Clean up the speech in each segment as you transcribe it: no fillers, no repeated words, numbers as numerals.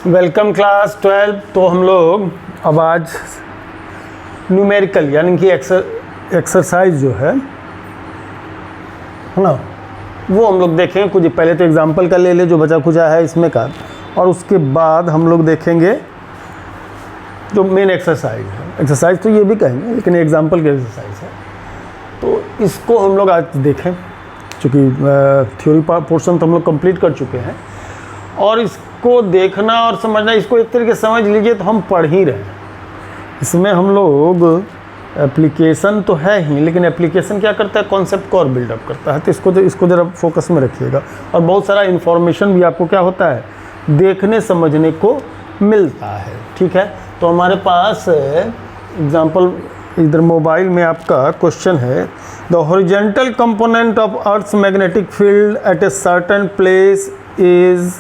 Welcome class 12। तो हम लोग अब आज न्यूमेरिकल यानी कि एक्सरसाइज जो है ना वो हम लोग देखेंगे। कुछ पहले तो एग्जांपल का ले ले जो बचा खुचा है इसमें का, और उसके बाद हम लोग देखेंगे जो मेन एक्सरसाइज है। एक्सरसाइज तो ये भी कहेंगे लेकिन एग्जांपल की एक्सरसाइज है, तो इसको हम लोग आज देखें। चूँकि थ्योरी पोर्शन तो हम लोग कंप्लीट कर चुके हैं और इसको देखना और समझना, इसको एक तरीके से समझ लीजिए तो हम पढ़ ही रहे हैं। इसमें हम लोग एप्लीकेशन तो है ही, लेकिन एप्लीकेशन क्या करता है, कॉन्सेप्ट को और बिल्डअप करता है। तो इसको ज़रा फोकस में रखिएगा। और बहुत सारा इन्फॉर्मेशन भी आपको क्या होता है, देखने समझने को मिलता है। ठीक है, तो हमारे पास एग्जाम्पल इधर मोबाइल में आपका क्वेश्चन है, the horizontal component of earth's magnetic field at a certain place is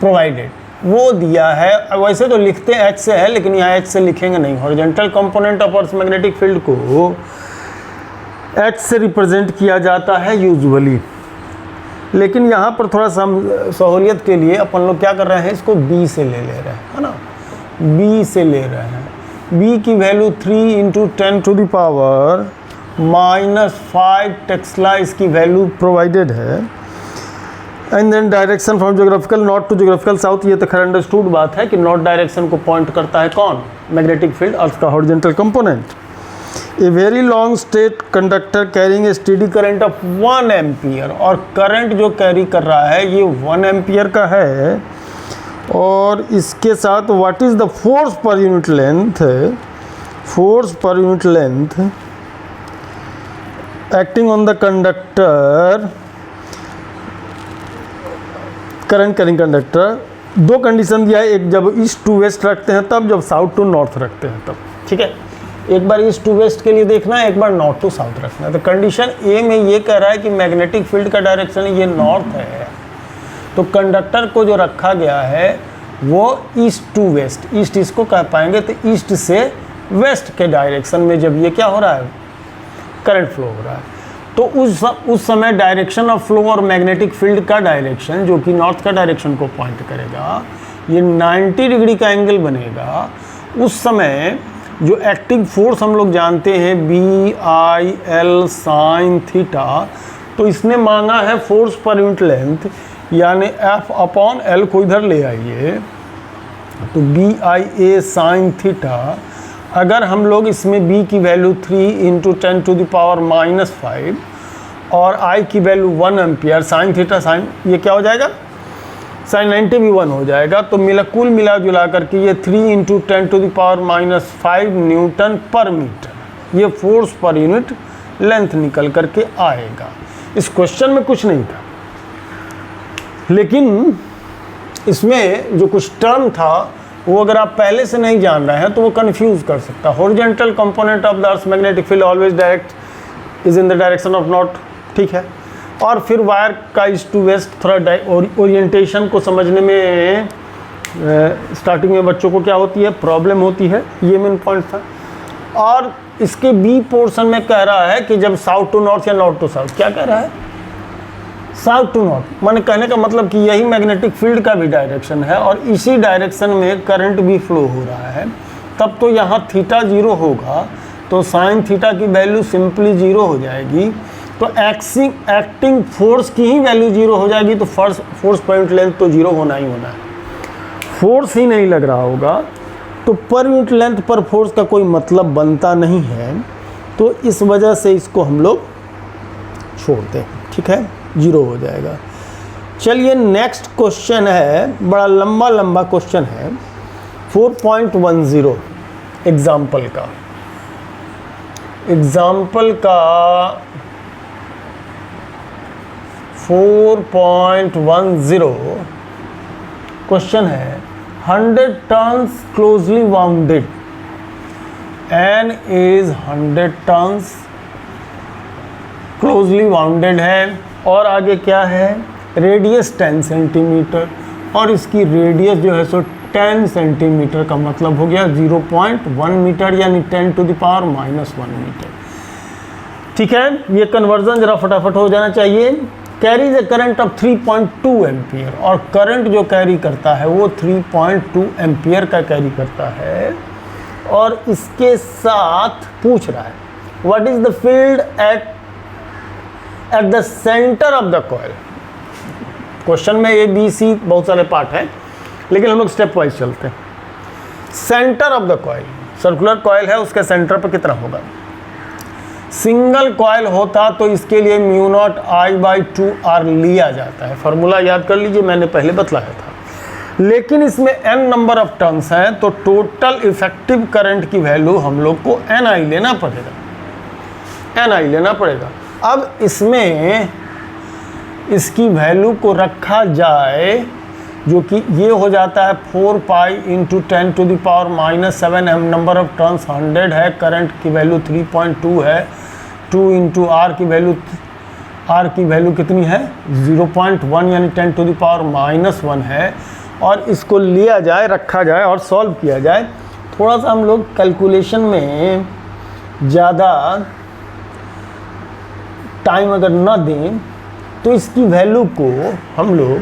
provided. वो दिया है, वैसे तो लिखते H से है लेकिन यहाँ H से लिखेंगे नहीं। Horizontal component of earth's magnetic field को H से रिप्रेजेंट किया जाता है यूजुअली, लेकिन यहाँ पर थोड़ा सा सहूलियत के लिए अपन लोग क्या कर रहे हैं, इसको B से ले रहे हैं, है ना। B से ले रहे हैं। B की वैल्यू 3 × 10⁻⁻5 टेस्ला इसकी वैल्यू प्रोवाइडेड है। And then direction from geographical north to geographical south, ये तो खैर अंडरस्टूड बात है कि नॉर्थ डायरेक्शन को पॉइंट करता है कौन, मैग्नेटिक फील्ड, अर्थ का horizontal component. A very long straight conductor carrying a steady current of 1 ampere, और करंट जो कैरी कर रहा है ये 1 एम्पियर का है। और इसके साथ what is the force per unit length, force per unit length acting on the conductor, current carrying conductor. दो कंडीशन दिया है, एक जब ईस्ट टू वेस्ट रखते हैं तब, जब साउथ टू नॉर्थ रखते हैं तब। ठीक है, एक बार ईस्ट टू वेस्ट के लिए देखना है, एक बार नॉर्थ टू साउथ रखना है। तो कंडीशन ए में ये कह रहा है कि मैग्नेटिक फील्ड का डायरेक्शन ये नॉर्थ है, तो कंडक्टर को जो रखा गया है वो ईस्ट टू वेस्ट, ईस्ट इसको कह पाएंगे, तो ईस्ट से वेस्ट के डायरेक्शन में जब ये क्या हो रहा है, करंट फ्लो हो रहा है, तो उस समय डायरेक्शन ऑफ फ्लो और मैग्नेटिक फील्ड का डायरेक्शन जो कि नॉर्थ का डायरेक्शन को पॉइंट करेगा, ये 90 डिग्री का एंगल बनेगा। उस समय जो एक्टिंग फोर्स हम लोग जानते हैं BIL sin थीटा, तो इसने मांगा है फोर्स पर यूनिट लेंथ यानी F/L को इधर ले आइए, तो BIA sin थीटा। अगर हम लोग इसमें B की वैल्यू 3 × 10⁻⁻5 और I की value 1 ampere, sine theta sine ये क्या हो जाएगा, साइन 90 भी 1 हो जाएगा। तो कुल मिला जुला करके ये 3 × 10⁻5 न्यूटन पर मीटर, ये फोर्स पर यूनिट लेंथ निकल करके आएगा। इस क्वेश्चन में कुछ नहीं था, लेकिन इसमें जो कुछ टर्म था वो अगर आप पहले से नहीं जान रहे हैं तो वो कंफ्यूज कर सकता है। Horizontal component of the earth's magnetic field always direct is in the direction of north, ठीक है। और फिर वायर का ईस्ट टू वेस्ट, थोड़ा ओरिएंटेशन को समझने में स्टार्टिंग में बच्चों को क्या होती है, प्रॉब्लम होती है, ये मेन पॉइंट था। और इसके बी पोर्शन में कह रहा है कि जब साउथ टू नॉर्थ या नॉर्थ टू साउथ, क्या कह रहा है, साउथ टू नॉर्थ, माने कहने का मतलब कि यही मैग्नेटिक फील्ड का भी डायरेक्शन है और इसी डायरेक्शन में करंट भी फ्लो हो रहा है। तब तो यहाँ थीटा 0 होगा, तो साइन थीटा की वैल्यू सिंपली 0 हो जाएगी। तो एक्टिंग फोर्स की ही वैल्यू 0 हो जाएगी, तो फोर्स पर यूनिट लेंथ तो 0 होना ही होना है। फोर्स ही नहीं लग रहा होगा तो पर यूनिट लेंथ पर फोर्स का कोई मतलब बनता नहीं है, तो इस वजह से इसको हम लोग छोड़ते हैं। ठीक है, 0 हो जाएगा। चलिए नेक्स्ट क्वेश्चन है, बड़ा लंबा क्वेश्चन है 4.10 एग्जाम्पल का 4.10 क्वेश्चन है, 100 turns closely bounded, N is 100 turns closely bounded है, और आगे क्या है, रेडियस 10 सेंटीमीटर, और इसकी रेडियस जो है सो 10 सेंटीमीटर का मतलब हो गया 0.1 मीटर यानी 10⁻⁻1 मीटर। ठीक है, ये कन्वर्जन जरा फटाफट हो जाना चाहिए। Carries A current of 3.2 ampere, और करंट जो कैरी करता है वो 3.2 एम्पियर का कैरी करता है, और इसके साथ पूछ रहा है what is the field at the centre of the coil. Question में ए बी सी बहुत सारे पार्ट हैं, लेकिन हम लोग स्टेप वाइज चलते हैं। Centre of the coil, circular coil है, उसके सेंटर पर कितना होगा। सिंगल कॉइल होता तो इसके लिए म्यू नॉट I/2R लिया जाता है, फॉर्मूला याद कर लीजिए, मैंने पहले बतलाया था। लेकिन इसमें n नंबर ऑफ टर्न्स हैं, तो टोटल इफेक्टिव करंट की वैल्यू हम लोग को Ni लेना पड़ेगा, Ni लेना पड़ेगा। अब इसमें इसकी वैल्यू को रखा जाए, जो कि ये हो जाता है 4 pi into 10⁻⁻7 m number of turns 100 है, करंट की वैल्यू 3.2 है, 2 इंटू R की वैल्यू कितनी है 0.1 यानी 10⁻⁻1 है, और इसको लिया जाए, रखा जाए और सॉल्व किया जाए। थोड़ा सा हम लोग कैलकुलेशन में ज़्यादा टाइम अगर न दें तो इसकी वैल्यू को हम लोग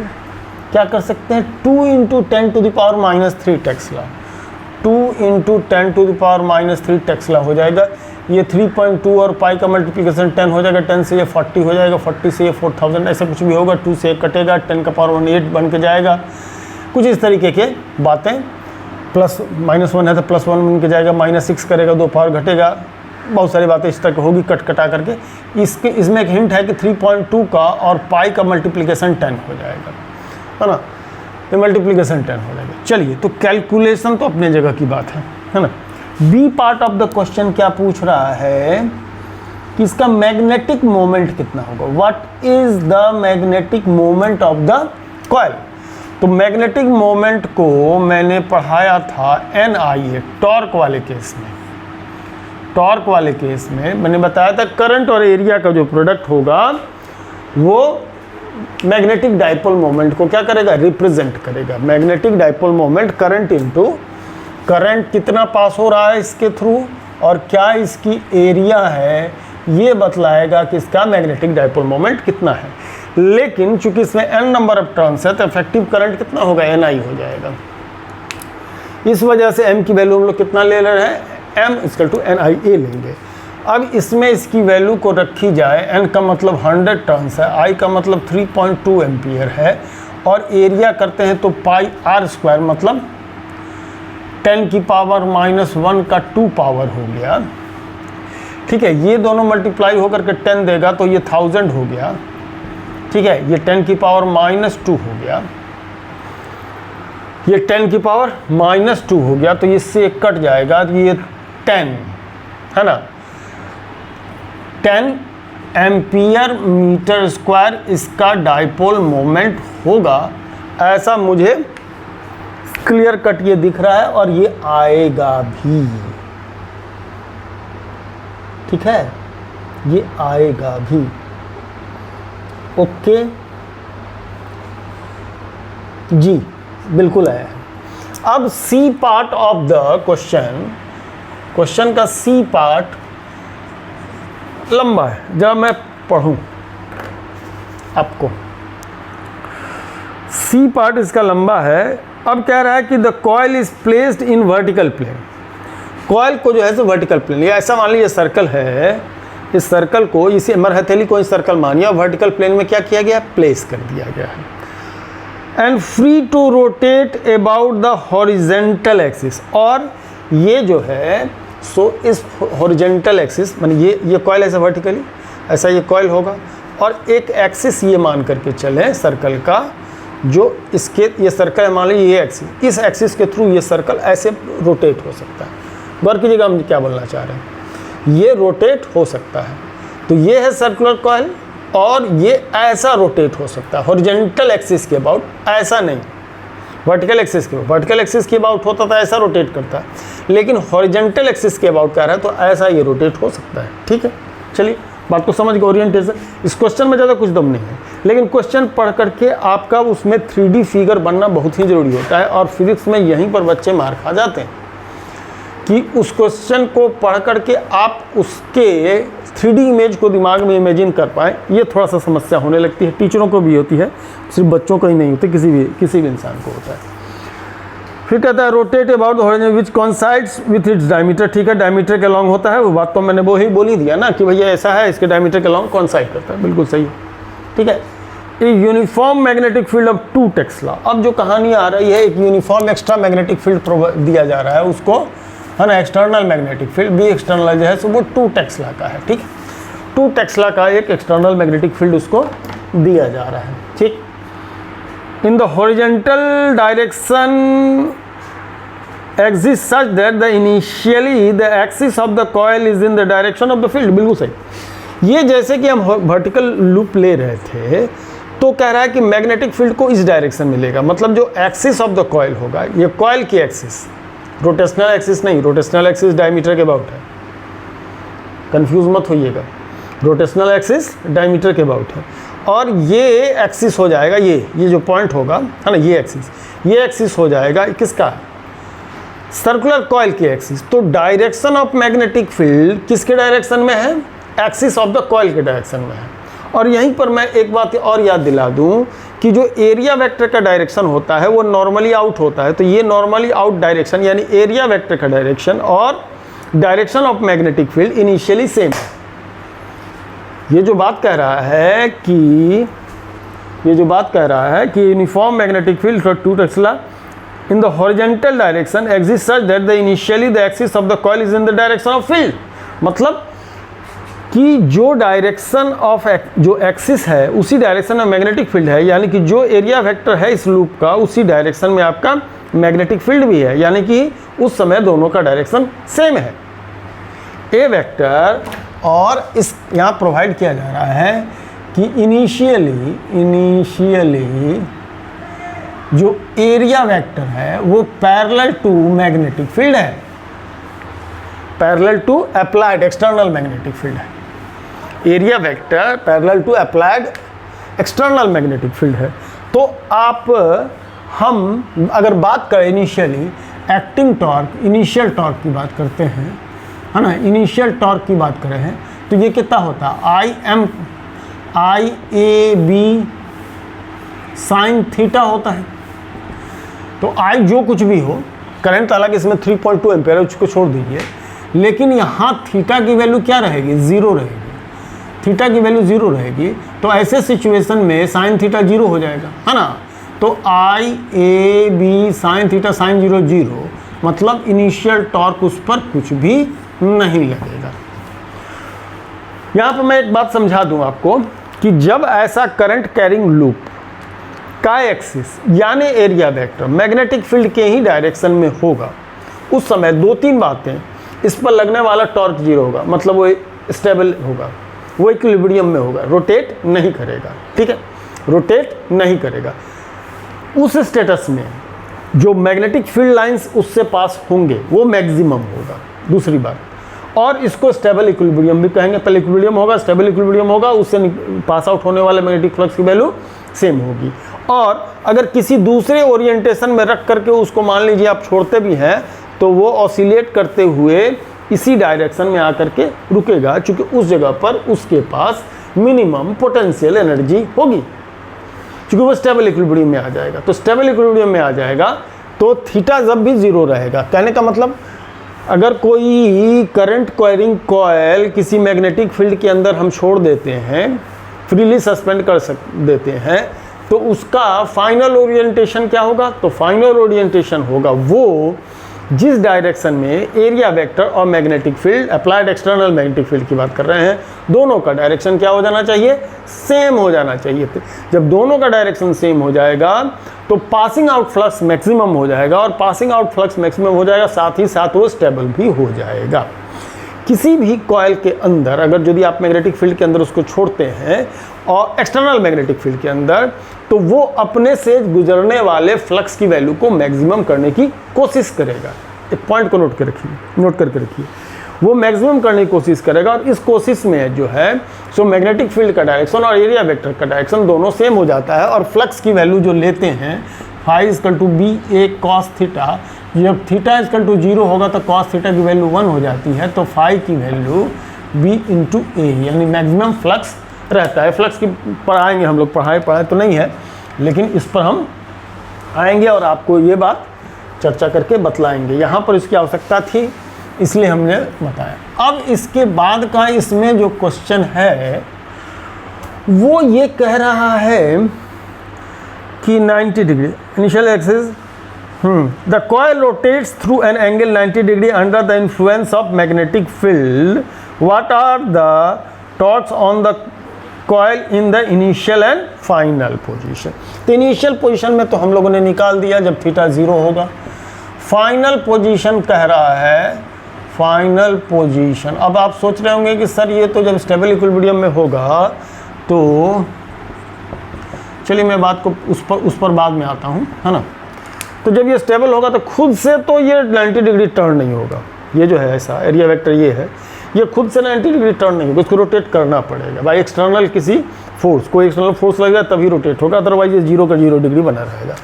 क्या कर सकते हैं, 2 इंटू 10⁻³ टेस्ला, 2 इंटू 10⁻³ टेस्ला हो जाएगा। ये 3.2 और पाई का मल्टीप्लिकेशन 10 हो जाएगा, 10 से ये 40 हो जाएगा, 40 से ये 4000, ऐसा कुछ भी होगा, 2 से 1 कटेगा, 10⁻⁸ बन के जाएगा। कुछ इस तरीके के बातें, प्लस -1 है तो +1 बन के जाएगा, -6 करेगा 2 पावर घटेगा, बहुत सारी बातें इस तरह होगी कट कटा करके। इसमें एक हिंट है कि 3.2 का और पाई का मल्टीप्लिकेशन 10 हो जाएगा, है ना, तो मल्टीप्लिकेशन 10 हो जाएगा। चलिए, तो कैलकुलेशन तो अपने जगह की बात है ना। B part of the question क्या पूछ रहा है कि इसका मैग्नेटिक मोमेंट कितना होगा, what is the magnetic moment of the coil. तो मैग्नेटिक मोमेंट को मैंने पढ़ाया था NIA, टॉर्क वाले केस में। टॉर्क वाले केस में मैंने बताया था करंट और एरिया का जो प्रोडक्ट होगा वो मैग्नेटिक डाइपोल मोमेंट को क्या करेगा, रिप्रेजेंट करेगा। Magnetic dipole moment current into current कितना पास हो रहा है इसके थ्रू और क्या इसकी एरिया है, ये बतलाएगा कि इसका मैग्नेटिक डाइपोल मोमेंट कितना है। लेकिन चूंकि इसमें n नंबर ऑफ टर्न्स है तो इफेक्टिव करंट कितना होगा, Ni हो जाएगा। इस वजह से m की वैल्यू हम लोग कितना ले रहे हैं, m = NIA लेंगे। अब इसमें इसकी वैल्यू को रखी जाए, n का मतलब 100 टर्न्स है, I का मतलब 3.2 एम्पियर है, और एरिया करते हैं तो पाई r² मतलब 10⁻⁻1 का 2 पावर हो गया। ठीक है, ये दोनों मल्टीप्लाई होकर के 10 देगा तो ये 1000 हो गया। ठीक है, ये 10⁻⁻2 हो गया, ये 10⁻⁻2 हो गया, तो इससे कट जाएगा तो ये 10 है ना, 10 एम्पियर मीटर स्क्वायर इसका डाइपोल मोमेंट होगा। ऐसा मुझे क्लियर कट ये दिख रहा है और ये आएगा भी। ठीक है, ये आएगा भी। ओके जी, बिल्कुल आया है। अब C part of the question का सी पार्ट लंबा है, जब मैं पढ़ूं आपको। सी पार्ट इसका लंबा है। अब कह रहा है कि the coil is placed in vertical plane. Coil को जो है सो वर्टिकल प्लेन, ये ऐसा मान लीजिए सर्कल है, इस सर्कल को इसी हथेली को इस सर्कल मानिए, वर्टिकल प्लेन में क्या किया गया, प्लेस कर दिया गया है। And free to rotate about the horizontal axis, और ये जो है सो इस हॉरिजेंटल एक्सिस माने ये कॉइल ऐसा वर्टिकली ऐसा ये कॉइल होगा, और एक एक्सिस ये मान करके चले सर्कल का, जो इसके ये सर्कल है, मान लीजिए ये एक्सिस, इस एक्सिस के थ्रू ये सर्कल ऐसे रोटेट हो सकता है। गौर कीजिएगा हम क्या बोलना चाह रहे हैं, ये रोटेट हो सकता है। तो ये है सर्कुलर कॉइल, और ये ऐसा रोटेट हो सकता है हॉरिजॉन्टल एक्सिस के अबाउट, ऐसा नहीं वर्टिकल एक्सिस के। वर्टिकल एक्सिस के अबाउट होता था ऐसा रोटेट करता है, लेकिन हॉरिजॉन्टल एक्सिस के अबाउट कह रहा है तो ऐसा ये रोटेट हो सकता है। ठीक है, चलिए बात को समझ गए। ओरिएंटेशन इस क्वेश्चन में ज़्यादा कुछ दम नहीं है, लेकिन क्वेश्चन पढ़ करके आपका उसमें 3D फिगर बनना बहुत ही ज़रूरी होता है, और फिजिक्स में यहीं पर बच्चे मार खा जाते हैं। कि उस क्वेश्चन को पढ़ करके आप उसके 3D इमेज को दिमाग में इमेजिन कर पाए, ये थोड़ा सा समस्या होने लगती है। टीचरों को भी होती है, सिर्फ बच्चों को ही नहीं होती, किसी भी इंसान को होता है। फिर कहता है rotate about the horizon which coincides with its diameter. ठीक है, डायमीटर के अलॉन्ग होता है, वो बात तो मैंने वो ही बोल ही दिया ना कि भैया ऐसा है, इसके डायमीटर के अलॉन्ग कॉन्साइड करता है, बिल्कुल सही है। ठीक है, ए uniform magnetic field of 2 Tesla. अब जो कहानी आ रही है, एक यूनिफॉर्म एक्स्ट्रा मैग्नेटिक फील्ड दिया जा रहा है उसको, है ना, external magnetic field B external जो है सो वो 2 टेस्ला का है। ठीक, 2 टेस्ला का एक एक्सटर्नल मैग्नेटिक फील्ड उसको दिया जा रहा है। ठीक, in the horizontal direction exists such that the initially the axis of the coil is in the direction of the field। बिल्कुल सही। ये जैसे कि हम वर्टिकल लूप ले रहे थे तो कह रहा है कि मैग्नेटिक फील्ड को इस डायरेक्शन में लेगा, मतलब जो एक्सिस ऑफ द कॉइल होगा, ये कॉइल की एक्सिस, रोटेशनल एक्सिस नहीं, रोटेशनल एक्सिस डायमीटर के अबाउट है, कंफ्यूज मत होइएगा, रोटेशनल एक्सिस डायमीटर के अबाउट है, और ये एक्सिस हो जाएगा, ये जो पॉइंट होगा, है ना, ये एक्सिस हो जाएगा किसका, सर्कुलर कॉइल की एक्सिस। तो डायरेक्शन ऑफ मैग्नेटिक फील्ड किसके डायरेक्शन में है, एक्सिस ऑफ द कॉइल के डायरेक्शन में है। और यहीं पर मैं एक बात और याद दिला दूं कि जो एरिया वेक्टर का डायरेक्शन होता है वो नॉर्मली आउट होता है, तो ये नॉर्मली आउट डायरेक्शन यानी एरिया वेक्टर का डायरेक्शन और direction of magnetic field initially same है। ये जो बात कह रहा है कि uniform magnetic field for 2 Tesla in the horizontal direction exists such that the initially the axis of the coil is in the direction of field। मतलब कि जो डायरेक्शन ऑफ जो एक्सिस है उसी डायरेक्शन में मैग्नेटिक फील्ड है, यानी कि जो एरिया वेक्टर है इस लूप का उसी डायरेक्शन में आपका मैग्नेटिक फील्ड भी है, यानी कि उस समय दोनों का डायरेक्शन सेम है। ए वेक्टर और इस यहाँ प्रोवाइड किया जा रहा है कि इनिशियली जो एरिया वेक्टर है वो पैरेलल टू मैग्नेटिक फील्ड है, parallel to applied external magnetic field है। Area vector parallel to applied external magnetic field है। तो हम अगर बात करें initially acting torque, initial torque की बात करते हैं, है ना, इनिशियल टॉर्क की बात करें हैं तो ये कितना होता है, IAB साइन थीटा होता है। तो आई जो कुछ भी हो, करंट हालांकि इसमें 3.2 एम्पेयर है, उसको छोड़ दीजिए, लेकिन यहाँ थीटा की वैल्यू क्या रहेगी, 0 रहेगी, थीटा की वैल्यू 0 रहेगी। तो ऐसे सिचुएशन में साइन थीटा 0 हो जाएगा, है ना। तो IAB साइन थीटा साइन 0 मतलब इनिशियल टॉर्क उस पर कुछ भी नहीं लगेगा। यहाँ पर मैं एक बात समझा दूँ आपको कि जब ऐसा करंट कैरिंग लूप का एक्सिस यानी एरिया वेक्टर मैग्नेटिक फील्ड के ही डायरेक्शन में होगा, उस समय 2-3 बातें, इस पर लगने वाला टॉर्क 0 होगा, मतलब वो स्टेबल होगा, वो इक्विलिब्रियम में होगा, रोटेट नहीं करेगा। ठीक है, रोटेट नहीं करेगा। उस स्टेटस में जो मैग्नेटिक फील्ड लाइंस उससे पास होंगे वो मैक्सिमम होगा, दूसरी बात। और इसको स्टेबल इक्विलिब्रियम भी कहेंगे, पहले इक्विलिब्रियम होगा, स्टेबल इक्विलिब्रियम होगा, उससे पास आउट होने वाले मैग्नेटिक फ्लक्स की वैल्यू सेम होगी। और अगर किसी दूसरे ओरिएंटेशन में रख करके उसको मान लीजिए आप छोड़ते भी हैं तो वो ऑसिलेट करते हुए इसी डायरेक्शन में आकर के रुकेगा, क्योंकि उस जगह पर उसके पास मिनिमम पोटेंशियल एनर्जी होगी, क्योंकि वो स्टेबल इक्विलिब्रियम में आ जाएगा। तो स्टेबल इक्विलिब्रियम में आ जाएगा तो थीटा जब भी 0 रहेगा, कहने का मतलब अगर कोई करंट कैरिंग कॉइल किसी मैग्नेटिक फील्ड के अंदर हम छोड़ देते हैं, फ्रीली सस्पेंड कर देते हैं, तो उसका फाइनल ओरिएंटेशन क्या होगा, तो फाइनल ओरिएंटेशन होगा वो जिस डायरेक्शन में एरिया वेक्टर और magnetic field, applied external magnetic field की बात कर रहे हैं, दोनों का डायरेक्शन क्या हो जाना चाहिए, सेम हो जाना चाहिए। जब दोनों का डायरेक्शन सेम हो जाएगा तो पासिंग आउट फ्लक्स मैक्सिमम हो जाएगा, और पासिंग आउट फ्लक्स मैक्सिमम हो जाएगा, साथ ही साथ वो स्टेबल भी हो जाएगा। किसी भी कॉइल के अंदर अगर यदि आप मैग्नेटिक फील्ड के अंदर उसको छोड़ते हैं और एक्सटर्नल मैग्नेटिक फील्ड के अंदर, तो वो अपने से गुजरने वाले फ्लक्स की वैल्यू को मैक्सिमम करने की कोशिश करेगा। एक पॉइंट को नोट करके रखिए, वो मैक्सिमम करने की कोशिश करेगा। और इस कोशिश में जो है सो मैग्नेटिक फील्ड का डायरेक्शन और एरिया वेक्टर का डायरेक्शन दोनों सेम हो जाता है, और फ्लक्स की वैल्यू जो लेते हैं phi = BA cos थीटा, जब थीटा इक्वल टू 0 होगा तो कॉस थीटा की वैल्यू 1 हो जाती है, तो फाई की वैल्यू b इंटू ए, यानी मैक्सिमम फ्लक्स रहता है। फ्लक्स की पढ़ाएंगे हम लोग, पढ़ाए तो नहीं है, लेकिन इस पर हम आएंगे और आपको ये बात चर्चा करके बतलाएंगे। यहाँ पर इसकी आवश्यकता थी इसलिए हमने बताया। अब इसके बाद का इसमें जो क्वेश्चन है वो ये कह रहा है कि 90 degree initial axis, the coil rotates through an angle 90 degree under the influence of magnetic field, what are the torques on the coil in the initial and final position. तो इनिशियल पोजीशन में तो हम लोगों ने निकाल दिया जब theta 0 होगा। फाइनल पोजीशन कह रहा है, फाइनल पोजीशन। अब आप सोच रहे होंगे कि सर ये तो जब स्टेबल इक्विलिब्रियम में होगा, तो चलिए मैं बात को उस पर बाद में आता हूँ, है ना। तो जब ये स्टेबल होगा तो खुद से तो ये 90 डिग्री टर्न नहीं होगा। ये जो है ऐसा एरिया वेक्टर ये है, ये खुद से 90 डिग्री टर्न नहीं होगा, उसको रोटेट करना पड़ेगा बाई एक्सटर्नल किसी फोर्स। कोई एक्सटर्नल फोर्स लगेगा तभी रोटेट होगा, अदरवाइज ये 0 का 0 डिग्री बना रहेगा।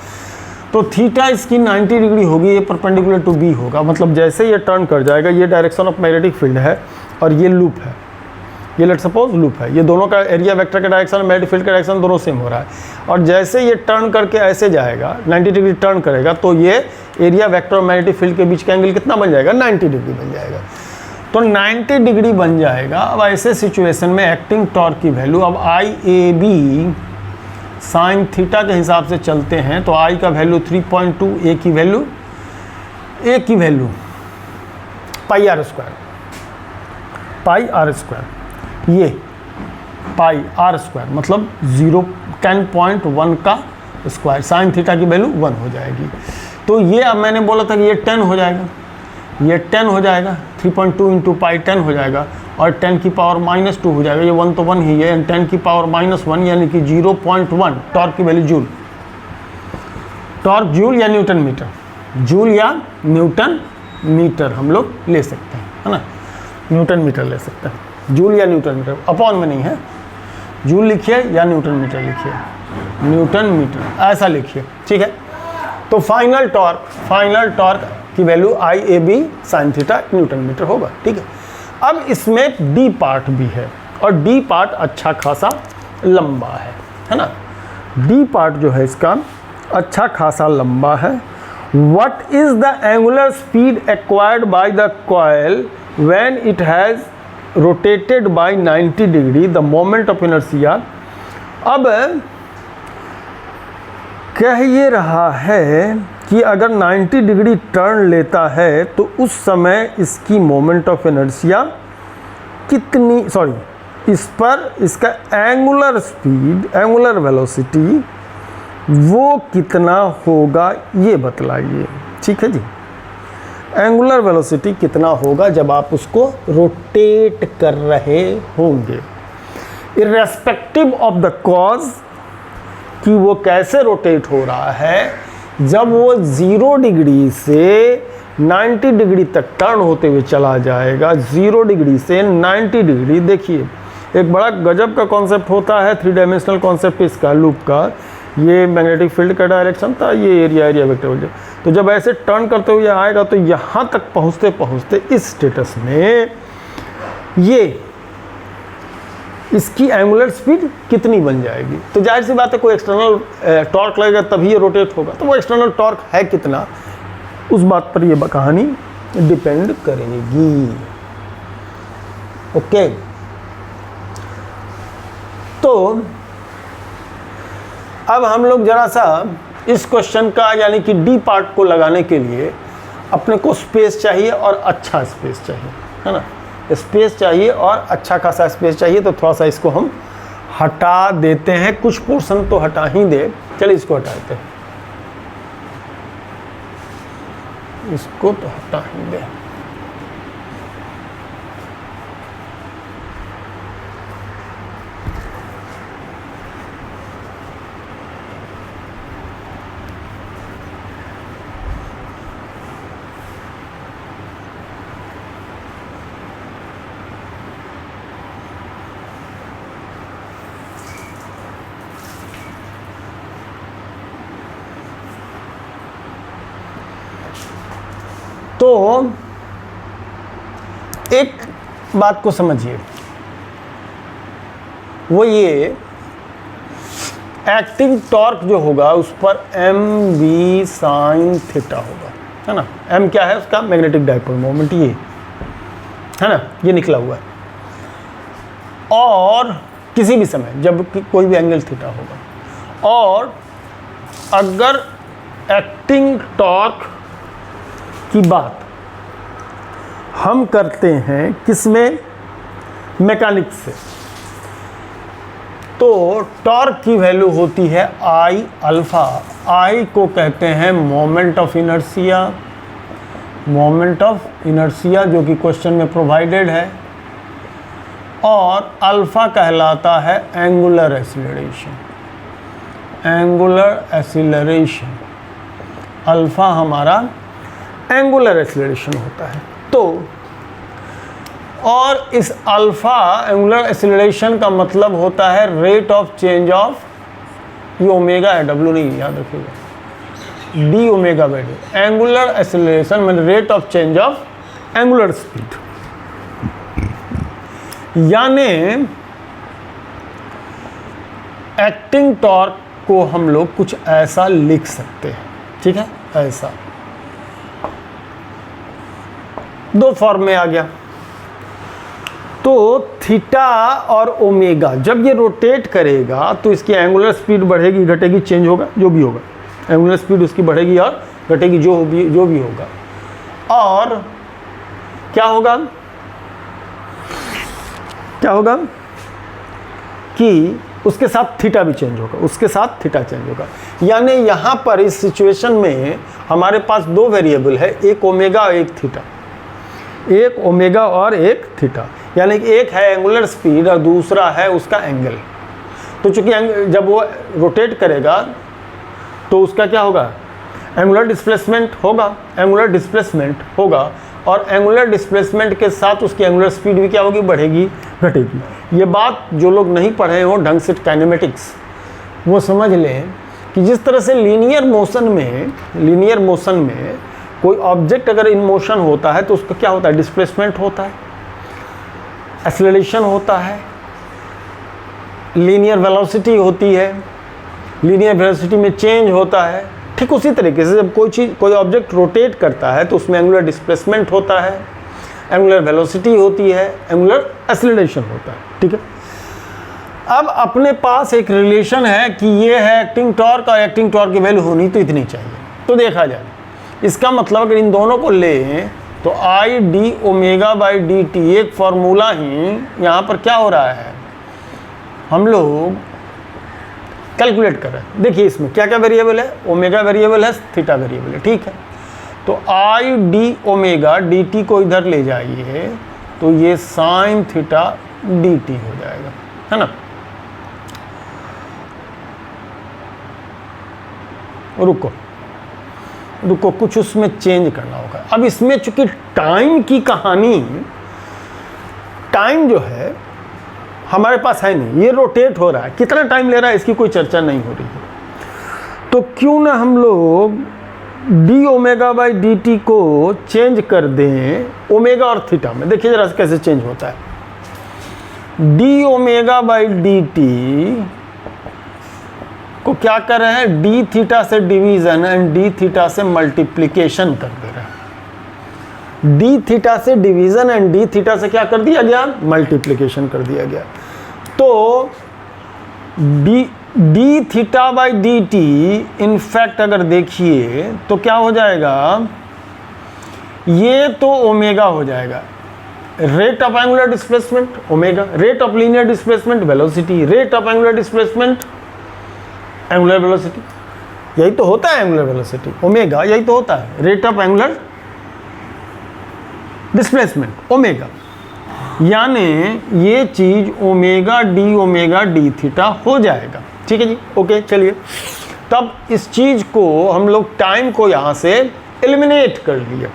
तो थीटा इसकी 90 डिग्री होगी, ये परपेंडिकुलर टू बी होगा, मतलब जैसे ये टर्न कर जाएगा, ये डायरेक्शन ऑफ मैग्नेटिक फील्ड है और ये लूप है, ये लेट सपोज लूप है, ये दोनों का एरिया वेक्टर का डायरेक्शन, मैग्नेटिक फील्ड का डायरेक्शन दोनों सेम हो रहा है। और जैसे ये टर्न करके ऐसे जाएगा, 90 डिग्री टर्न करेगा, तो ये एरिया वेक्टर और मैग्नेटिक फील्ड के बीच का एंगल कितना बन जाएगा? 90 डिग्री बन जाएगा। तो 90 डिग्री बन जाएगा। अब ऐसे सिचुएशन में एक्टिंग टॉर्क की वैल्यू, अब आई ए बी साइन थीटा के हिसाब से चलते हैं, तो आई का वैल्यू 3.2, ए की वैल्यू पाई आर स्क्वायर, ये पाई आर स्क्वायर मतलब 10.1 का स्क्वायर, साइन थीटा की वैल्यू 1 हो जाएगी। तो ये अब मैंने बोला था कि ये 10 हो जाएगा, ये 10 हो जाएगा, 3.2 इंटू पाई 10 हो जाएगा, और 10 की पावर -2 हो जाएगा, ये 1 तो 1 ही है, 10 की पावर -1 यानी कि 0.1। टॉर्क की वैल्यू जूल, टॉर्क जूल या न्यूटन मीटर, जूल या न्यूटन मीटर हम लोग ले सकते हैं, है ना, न्यूटन मीटर ले सकते हैं, जूल या न्यूटन मीटर, अपॉन में नहीं है, जूल लिखिए या न्यूटन मीटर लिखिए, न्यूटन मीटर ऐसा लिखिए, ठीक है। तो फाइनल टॉर्क की value I A B sine theta newton metre होगा, ठीक है। अब इसमें डी पार्ट भी है, और डी पार्ट अच्छा खासा लंबा है ना, डी पार्ट जो है इसका अच्छा खासा लंबा है। What is the angular speed acquired by the coil when it has rotated bye 90 degree, the moment of inertia. अब कह ये रहा है कि अगर 90 डिग्री टर्न लेता है तो उस समय इसकी मोमेंट ऑफ इनर्शिया कितनी, इस पर इसका एंगुलर स्पीड, एंगुलर वेलोसिटी वो कितना होगा ये बतलाइए, ठीक है जी। एंगुलर वेलोसिटी कितना होगा जब आप उसको रोटेट कर रहे होंगे, इर्रेस्पेक्टिव ऑफ द कॉज कि वो कैसे रोटेट हो रहा है। जब वो 0 डिग्री से 90 डिग्री तक टर्न होते हुए चला जाएगा, 0 डिग्री से 90 डिग्री, देखिए एक बड़ा गजब का कॉन्सेप्ट होता है, 3 डायमेंशनल कॉन्सेप्ट इसका लूप का। ये मैग्नेटिक फील्ड का डायरेक्शन था, ये एरिया वेक्टर। तो जब ऐसे टर्न करते हुए आएगा तो यहाँ तक पहुँचते पहुँचते इस स्टेटस में ये इसकी एंगुलर स्पीड कितनी बन जाएगी। तो जाहिर सी बात है कोई एक्सटर्नल टॉर्क लगेगा तभी ये रोटेट होगा, तो वो एक्सटर्नल टॉर्क है कितना, उस बात पर ये कहानी डिपेंड करेगी। ओके, तो अब हम लोग जरा सा इस क्वेश्चन का यानी कि डी पार्ट को लगाने के लिए अपने को स्पेस चाहिए और अच्छा स्पेस चाहिए, है ना, स्पेस चाहिए और अच्छा खासा स्पेस चाहिए। तो थोड़ा सा इसको हम हटा देते हैं, कुछ पोर्शन तो हटा ही दे, चलिए इसको हटा देते हैं, इसको तो हटा ही दे। तो एक बात को समझिए, वो ये एक्टिंग टॉर्क जो होगा उस पर एम बी साइन थीटा होगा, है ना। एम क्या है उसका? मैग्नेटिक डाइपोल मोमेंट, ये है ना, ये निकला हुआ है। और किसी भी समय जब कोई भी एंगल थीटा होगा, और अगर एक्टिंग टॉर्क की बात हम करते हैं किसमें? मैकेनिक्स से, तो टॉर्क की वैल्यू होती है आई अल्फा। आई को कहते हैं moment of inertia, moment of inertia जो कि क्वेश्चन में प्रोवाइडेड है, और अल्फा कहलाता है angular acceleration. Angular acceleration, alpha हमारा एंगुलर एक्सीलरेशन होता है। तो और इस अल्फा एंगुलर एक्सीलरेशन का मतलब होता है रेट ऑफ चेंज ऑफ, ये ओमेगा है, डब्ल्यू नहीं, याद रखिएगा, D omega by D. Angular acceleration मतलब rate of change of angular speed. यानी एक्टिंग टॉर्क को हम लोग कुछ ऐसा लिख सकते हैं, ठीक है, ऐसा। दो फॉर्म में आ गया। तो थीटा और ओमेगा जब ये रोटेट करेगा तो इसकी एंगुलर स्पीड बढ़ेगी घटेगी, चेंज होगा, जो भी होगा, एंगुलर स्पीड उसकी बढ़ेगी और घटेगी, जो भी होगा। और क्या होगा कि उसके साथ थीटा भी चेंज होगा, उसके साथ थीटा चेंज होगा। यानी यहाँ पर इस सिचुएशन में हमारे पास दो वेरिएबल है, एक ओमेगा और एक थीटा, एक ओमेगा और एक थीटा। यानी कि एक है एंगुलर स्पीड और दूसरा है उसका एंगल। तो चूंकि जब वो रोटेट करेगा तो उसका क्या होगा? एंगुलर डिस्प्लेसमेंट होगा, एंगुलर डिस्प्लेसमेंट होगा, और एंगुलर डिस्प्लेसमेंट के साथ उसकी एंगुलर स्पीड भी क्या होगी? बढ़ेगी घटेगी। ये बात जो लोग नहीं पढ़े हो ढंग से काइनेमेटिक्स, वो समझ लें कि जिस तरह से लीनियर मोशन में कोई ऑब्जेक्ट अगर इन मोशन होता है तो उसका क्या होता है? डिस्प्लेसमेंट होता है, एक्सेलरेशन होता है, लीनियर वेलोसिटी होती है, लीनियर वेलोसिटी में चेंज होता है। ठीक उसी तरीके से जब कोई ऑब्जेक्ट रोटेट करता है तो उसमें एंगुलर डिस्प्लेसमेंट होता है, एंगुलर वेलोसिटी होती है, एंगुलर एक्सेलरेशन होता है। ठीक है, अब अपने पास एक रिलेशन है कि ये है एक्टिंग टॉर्क और एक्टिंग टॉर्क की वैल्यू होनी तो इतनी चाहिए। तो देखा जाए, इसका मतलब अगर इन दोनों को लें तो I D omega by D T एक फॉर्मूला ही यहाँ पर क्या हो रहा है, हम लोग कैलकुलेट कर रहे हैं। देखिए इसमें क्या क्या वेरिएबल है, ओमेगा वेरिएबल है, थीटा वेरिएबल है। ठीक है, तो I D omega D T को इधर ले जाइए तो ये साइन थीटा डी टी हो जाएगा, है ना। रुको कुछ उसमें चेंज करना होगा। अब इसमें चूंकि टाइम की कहानी, टाइम जो है हमारे पास है नहीं, ये रोटेट हो रहा है, कितना टाइम ले रहा है इसकी कोई चर्चा नहीं हो रही है। तो क्यों ना हम लोग D omega by D T को चेंज कर दें ओमेगा और थीटा में। देखिए जरा कैसे चेंज होता है। D omega by D T को क्या कर रहे हैं, डी थीटा से डिवीजन एंड डी थीटा से मल्टीप्लिकेशन कर दे रहे हैं। डी थीटा से डिवीजन एंड डी थीटा से क्या कर दिया गया, मल्टीप्लिकेशन कर दिया गया। तो D theta by D T in fact अगर देखिए तो क्या हो जाएगा, ये तो ओमेगा हो जाएगा, rate of angular displacement omega, rate of linear displacement velocity, rate of angular displacement angular velocity, यही तो होता है एंगुलर वेलोसिटी, ओमेगा यही तो होता है, rate of angular displacement omega. यानी ये चीज ओमेगा डी थीटा हो जाएगा। ठीक है जी, ओके। चलिए तब इस चीज को हम लोग टाइम को यहां से एलिमिनेट कर लिया।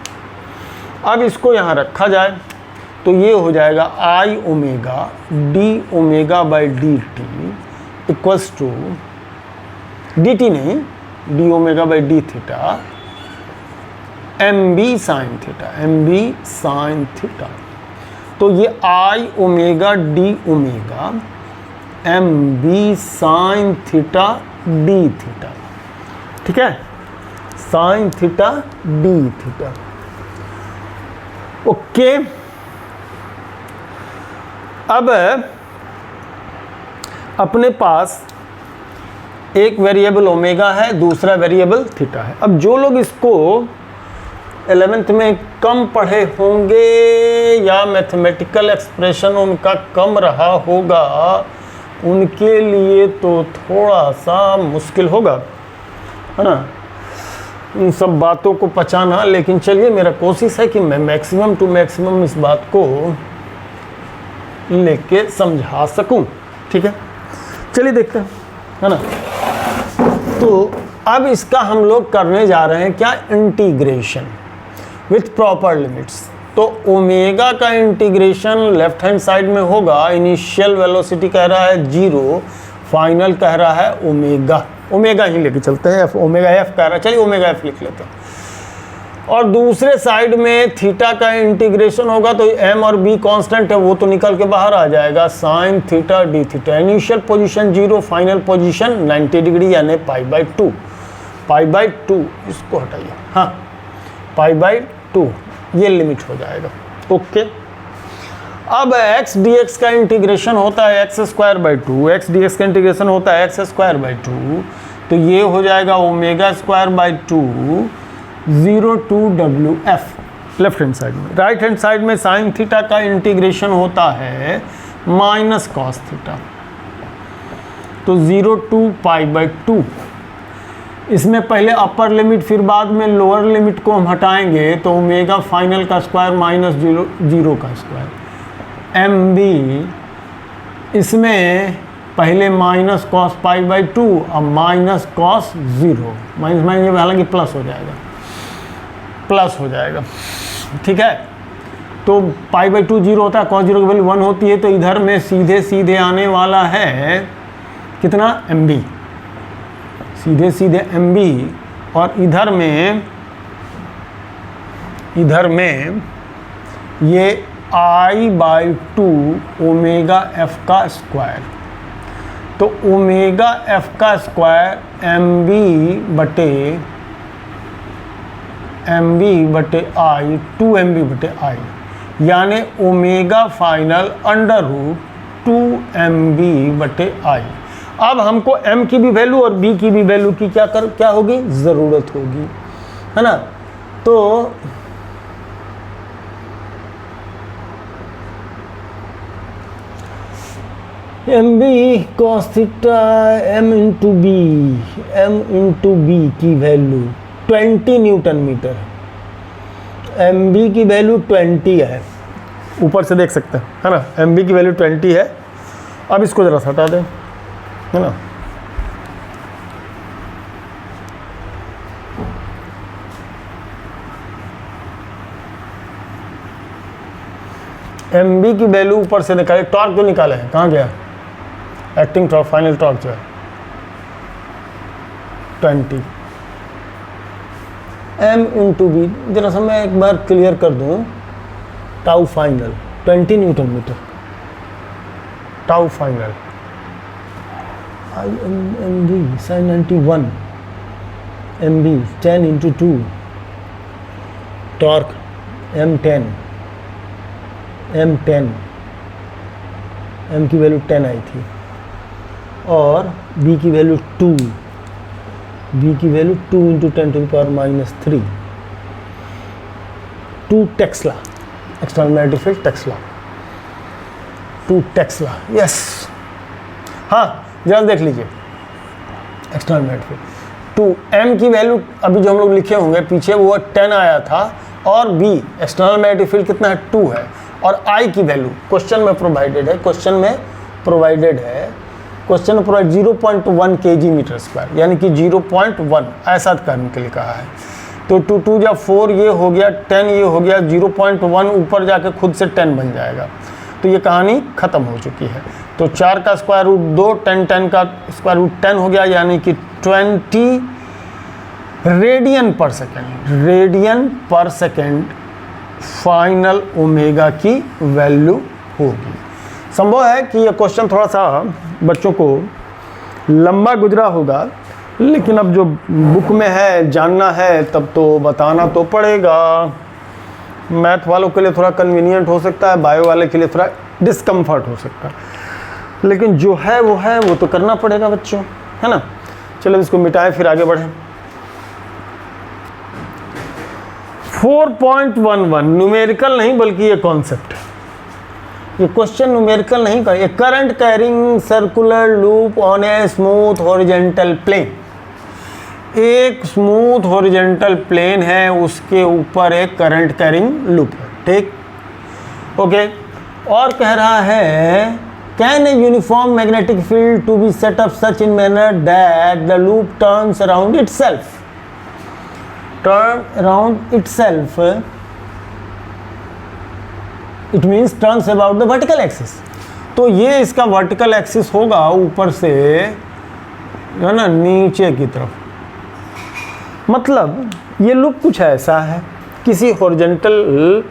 अब इसको यहां रखा जाए तो ये हो जाएगा I omega D omega by D T equals to D T नहीं, D omega by D theta M B sine theta, M B sine theta. तो ये I omega D omega M B sine theta D theta, ठीक है, sine theta D theta. Okay, अब अपने पास एक variable omega है, दूसरा वेरिएबल थीटा है। अब जो लोग इसको 11th में कम पढ़े होंगे या मैथमेटिकल एक्सप्रेशन उनका कम रहा होगा, उनके लिए तो थोड़ा सा मुश्किल होगा, है ना, इन सब बातों को पचाना। लेकिन चलिए, मेरा कोशिश है कि मैं मैक्सिमम टू मैक्सिमम इस बात को लेके समझा सकूं, ठीक है। चलिए देखते हैं, है ना। तो अब इसका हम लोग करने जा रहे हैं क्या, इंटीग्रेशन विथ प्रॉपर लिमिट्स। तो ओमेगा का इंटीग्रेशन लेफ्ट हैंड साइड में होगा। इनिशियल वेलोसिटी कह रहा है 0, फाइनल कह रहा है ओमेगा, ओमेगा ही लेके चलते हैं, एफ ओमेगा एफ कह रहा है, चलिए ओमेगा एफ लिख लेते हैं। और दूसरे साइड में थीटा का इंटीग्रेशन होगा, तो एम और बी कांस्टेंट है, वो तो निकल के बाहर आ जाएगा, sign theta D theta. Initial position 0, final position 90 degree यानी π/2, π/2 इसको हटाइए, हाँ π/2 ये लिमिट हो जाएगा। ओके, अब x dx का इंटीग्रेशन होता है x²/2, x dx का इंटीग्रेशन होता है x²/2, तो ये हो जाएगा ω²/2 0 to WF left hand side में। राइट हैंड साइड में साइन थीटा का इंटीग्रेशन होता है माइनस कॉस थीटा, तो 0 to π/2। इसमें पहले अपर लिमिट फिर बाद में लोअर लिमिट को हम हटाएंगे, तो ओमेगा फाइनल का स्क्वायर माइनस 0 का स्क्वायर एम बी, इसमें पहले माइनस कॉस π/2 अब माइनस कॉस 0, माइनस माइनस हालांकि प्लस हो जाएगा, प्लस हो जाएगा, ठीक है। तो π/2 0 होता है, cos 0 की वैल्यू 1 होती है, तो इधर में सीधे सीधे आने वाला है कितना, एम बी, सीधे सीधे एम बी। और इधर में ये I/2 ओमेगा एफ का स्क्वायर, तो ओमेगा एफ का स्क्वायर एम बी बटे आई, 2mb बटे आई, यानी ओमेगा फाइनल √2mb बटे आई। अब हमको m की भी वैल्यू और b की भी वैल्यू की क्या होगी, ज़रूरत होगी, है ना। तो M B cos theta m into B की value 20 newton metre, M B की वैल्यू 20 है, ऊपर से देख सकते हैं, है ना, एम बी की वैल्यू 20 है। अब इसको ज़रा सा हटा दें, है ना। एम बी की वैल्यू ऊपर से निकाले, टॉर्क जो निकाले हैं, कहाँ गया, एक्टिंग टॉर्क, फाइनल टॉर्क जो है 20 एम इंटू बी। जरा सा मैं एक बार क्लियर कर दूं, tau final 20 newton metre, tau final M B sine 91 M B 10 into 2, torque M10 M की वैल्यू 10 आई थी, और बी की वैल्यू 2, बी की value 2 into 10⁻⁻3, 2 tesla, external magnetic field tesla, 2 tesla, yes. हाँ, जरा देख लीजिए, एक्सटर्नल मैग्नेटिक फील्ड 2, एम की वैल्यू अभी जो हम लोग लिखे होंगे पीछे वो 10 आया था, और बी एक्सटर्नल मैग्नेटिक फील्ड कितना है, 2 है, और आई की वैल्यू क्वेश्चन में प्रोवाइडेड है, क्वेश्चन में प्रोवाइड 0.1 kg मीटर स्क्वायर, यानी कि 0.1 ऐसा करने के लिए कहा है। तो 2 2 या 4 ये हो गया, 10 ये हो गया, 0.1 ऊपर जाके खुद से 10 बन जाएगा। तो ये कहानी ख़त्म हो चुकी है। तो 4 का स्क्वायर रूट 2, 10 का स्क्वायर रूट 10 हो गया, यानी कि 20 रेडियन पर सेकेंड, रेडियन पर सेकेंड फाइनल ओमेगा की वैल्यू होगी। संभव है कि यह क्वेश्चन थोड़ा सा बच्चों को लंबा गुजरा होगा, लेकिन अब जो बुक में है जानना है तब तो बताना तो पड़ेगा। मैथ वालों के लिए थोड़ा कन्वीनियंट हो सकता है, बायो वाले के लिए थोड़ा डिस्कम्फर्ट हो सकता है, लेकिन जो है वो तो करना पड़ेगा बच्चों, है ना। चलो इसको मिटाएं फिर आगे बढ़ें। 4.11 न्यूमेरिकल नहीं बल्कि ये कॉन्सेप्ट है। ये क्वेश्चन न्यूमेरिकल नहीं कर, ये current carrying circular loop on a smooth horizontal plane. एक स्मूथ हॉरिजॉन्टल प्लेन है, उसके ऊपर एक करंट कैरिंग लूप है, ठीक, ओके। और कह रहा है can a uniform magnetic field to be set up such in manner that the loop turns around itself, turn around itself, it means turns about the vertical axis। तो ये इसका vertical axis होगा ऊपर से, है ना, नीचे की तरफ। मतलब ये लूप कुछ ऐसा है, किसी हॉरिजॉन्टल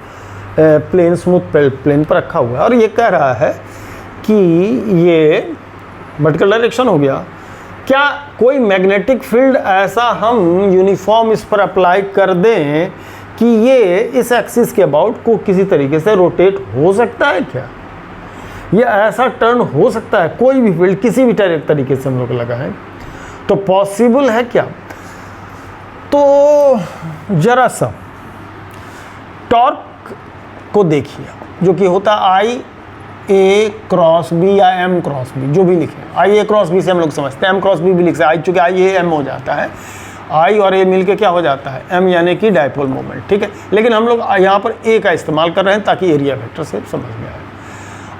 प्लेन, स्मूथ प्लेन पर रखा हुआ है, और ये कह रहा है कि ये वर्टिकल डायरेक्शन हो गया। क्या कोई मैग्नेटिक फील्ड ऐसा हम यूनिफॉर्म इस पर अप्लाई कर दें कि ये इस एक्सिस के अबाउट को किसी तरीके से रोटेट हो सकता है? क्या ये ऐसा टर्न हो सकता है? कोई भी फील्ड किसी भी तरीके से हम लोग लगाएं तो पॉसिबल है क्या? तो जरा सा टॉर्क को देखिए, जो कि होता आई ए क्रॉस बी या एम क्रॉस बी, जो भी लिखे। आई ए क्रॉस बी से हम लोग समझते हैं, एम क्रॉस बी भी लिख सकते हैं, चूँकि आई ए एम हो जाता है, आई और ए मिलके क्या हो जाता है, एम, यानी कि डायपोल मोमेंट, ठीक है। लेकिन हम लोग यहाँ पर ए का इस्तेमाल कर रहे हैं ताकि एरिया वेक्टर से समझ में आए।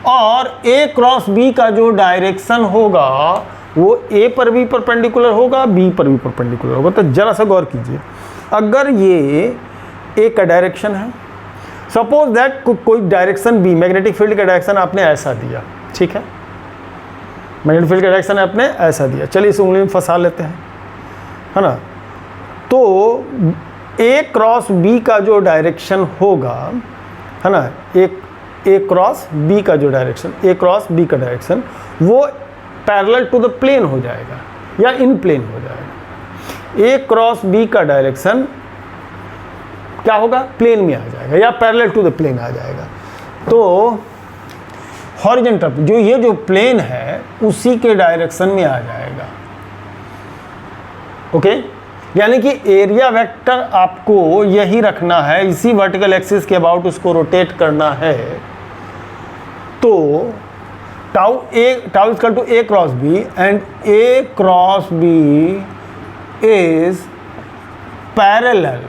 और ए क्रॉस बी का जो डायरेक्शन होगा वो ए पर भी परपेंडिकुलर होगा, बी पर भी परपेंडिकुलर होगा। तो जरा सा गौर कीजिए, अगर ये ए का डायरेक्शन है, सपोज दैट कोई डायरेक्शन बी, मैग्नेटिक फील्ड का डायरेक्शन आपने ऐसा दिया, ठीक है, मैग्नेटिक फील्ड का डायरेक्शन आपने ऐसा दिया, चलिए इस उंगली में फंसा लेते हैं, है ना। तो ए क्रॉस बी का जो डायरेक्शन होगा, है ना, ए क्रॉस बी का जो डायरेक्शन, ए क्रॉस बी का डायरेक्शन वो पैरेलल टू द प्लेन हो जाएगा या इन प्लेन हो जाएगा। ए क्रॉस बी का डायरेक्शन क्या होगा, प्लेन में आ जाएगा या पैरेलल टू द प्लेन आ जाएगा। तो हॉरिजॉन्टल जो ये जो प्लेन है उसी के डायरेक्शन में आ जाएगा, ओके। यानी कि एरिया वेक्टर आपको यही रखना है, इसी वर्टिकल एक्सिस के अबाउट उसको रोटेट करना है। तो tau equal to A cross B and A cross B is parallel